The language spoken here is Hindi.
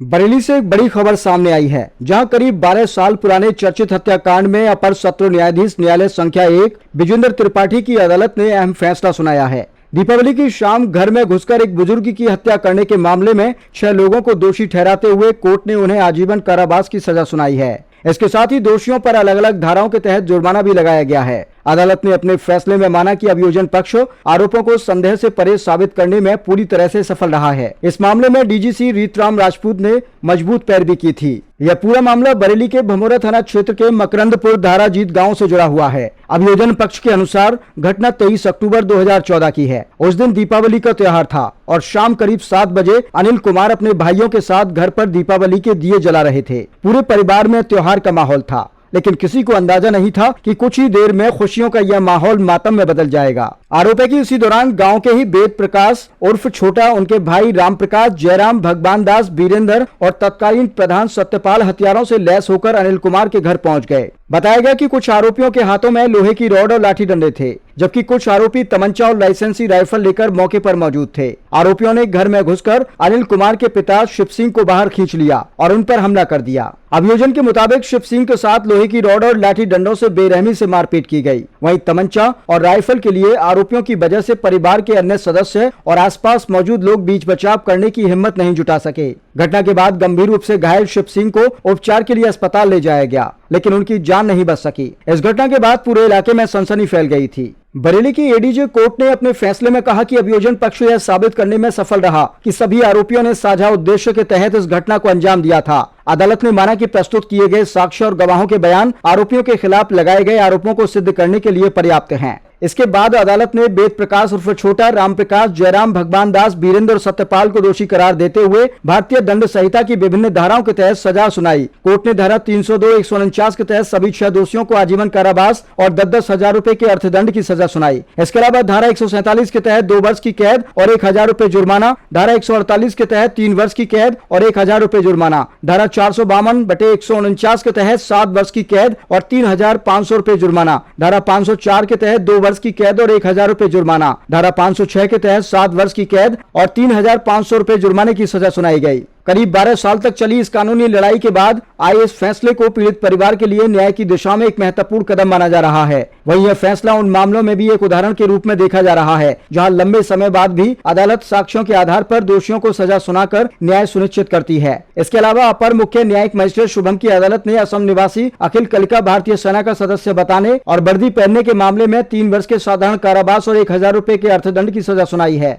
बरेली से एक बड़ी खबर सामने आई है, जहां करीब 12 साल पुराने चर्चित हत्याकांड में अपर सत्र न्यायाधीश न्यायालय संख्या 1 विजेंद्र त्रिपाठी की अदालत ने अहम फैसला सुनाया है। दीपावली की शाम घर में घुसकर एक बुजुर्ग की हत्या करने के मामले में 6 लोगों को दोषी ठहराते हुए कोर्ट ने उन्हें आजीवन कारावास की सजा सुनाई है। इसके साथ ही दोषियों पर अलग अलग धाराओं के तहत जुर्माना भी लगाया गया है। अदालत ने अपने फैसले में माना कि अभियोजन पक्ष आरोपों को संदेह से परे साबित करने में पूरी तरह से सफल रहा है। इस मामले में डीजीसी रीतराम राजपूत ने मजबूत पैरवी की थी। यह पूरा मामला बरेली के भमोरा थाना क्षेत्र के मकरंदपुर धाराजीत गांव से जुड़ा हुआ है। अभियोजन पक्ष के अनुसार घटना 23 अक्टूबर 2014 की है। उस दिन दीपावली का त्योहार था और शाम करीब 7 बजे अनिल कुमार अपने भाइयों के साथ घर पर दीपावली के दिए जला रहे थे। पूरे परिवार में त्योहार का माहौल था, लेकिन किसी को अंदाजा नहीं था कि कुछ ही देर में खुशियों का यह माहौल मातम में बदल जाएगा। आरोप है कि इसी दौरान गांव के ही वेद प्रकाश उर्फ छोटा, उनके भाई राम प्रकाश, जयराम, भगवान दास, वीरेंद्र और तत्कालीन प्रधान सत्यपाल हथियारों से लैस होकर अनिल कुमार के घर पहुंच गए। बताया गया कि कुछ आरोपियों के हाथों में लोहे की रॉड और लाठी डंडे थे, जबकि कुछ आरोपी तमंचा और लाइसेंसी राइफल लेकर मौके पर मौजूद थे। आरोपियों ने घर में घुसकर अनिल कुमार के पिता शिव सिंह को बाहर खींच लिया और उन पर हमला कर दिया। अभियोजन के मुताबिक शिव सिंह के साथ लोहे की रॉड और लाठी डंडों से बेरहमी से मारपीट की गई। वहीं तमंचा और राइफल के लिए आरोपियों की वजह से परिवार के अन्य सदस्य और आसपास मौजूद लोग बीच बचाव करने की हिम्मत नहीं जुटा सके। घटना के बाद गंभीर रूप से घायल शिव सिंह को उपचार के लिए अस्पताल ले जाया गया, लेकिन उनकी जान नहीं बच सकी। इस घटना के बाद पूरे इलाके में सनसनी फैल गई थी। बरेली की एडीजे कोर्ट ने अपने फैसले में कहा कि अभियोजन पक्ष यह साबित करने में सफल रहा कि सभी आरोपियों ने साझा उद्देश्य के तहत इस घटना को अंजाम दिया था। अदालत ने माना कि प्रस्तुत किए गए साक्ष्य और गवाहों के बयान आरोपियों के खिलाफ लगाए गए आरोपों को सिद्ध करने के लिए पर्याप्त हैं। इसके बाद अदालत ने वेद प्रकाश उर्फ छोटा, राम प्रकाश, जयराम, भगवान दास, वीरेंद्र और सत्यपाल को दोषी करार देते हुए भारतीय दंड संहिता की विभिन्न धाराओं के तहत सजा सुनाई। कोर्ट ने धारा 302, 149 के तहत सभी 6 दोषियों को आजीवन कारावास और 10-10 हजार रुपए के अर्थदंड की सजा सुनाई। इसके अलावा धारा 147 के तहत 2 वर्ष की कैद और 1000 रुपए जुर्माना, धारा 148 के तहत 3 वर्ष की कैद और 1000 रुपए जुर्माना, धारा 452/149 के तहत 7 वर्ष की कैद और 3500 रुपए जुर्माना, धारा 504 के तहत 2 वर्ष की कैद और 1000 रुपए जुर्माना, धारा 506 के तहत 7 वर्ष की कैद और 3500 रुपए जुर्माने की सजा सुनाई गई। करीब 12 साल तक चली इस कानूनी लड़ाई के बाद आए इस फैसले को पीड़ित परिवार के लिए न्याय की दिशा में एक महत्वपूर्ण कदम माना जा रहा है। वहीं यह फैसला उन मामलों में भी एक उदाहरण के रूप में देखा जा रहा है, जहां लंबे समय बाद भी अदालत साक्ष्यों के आधार पर दोषियों को सजा सुनाकर न्याय सुनिश्चित करती है। इसके अलावा अपर मुख्य न्यायिक मजिस्ट्रेट शुभम की अदालत ने असम निवासी अखिल कलिका भारतीय सेना का सदस्य बताने और वर्दी पहनने के मामले में 3 वर्ष के साधारण कारावास और 1000 रुपए के अर्थदंड की सजा सुनाई है।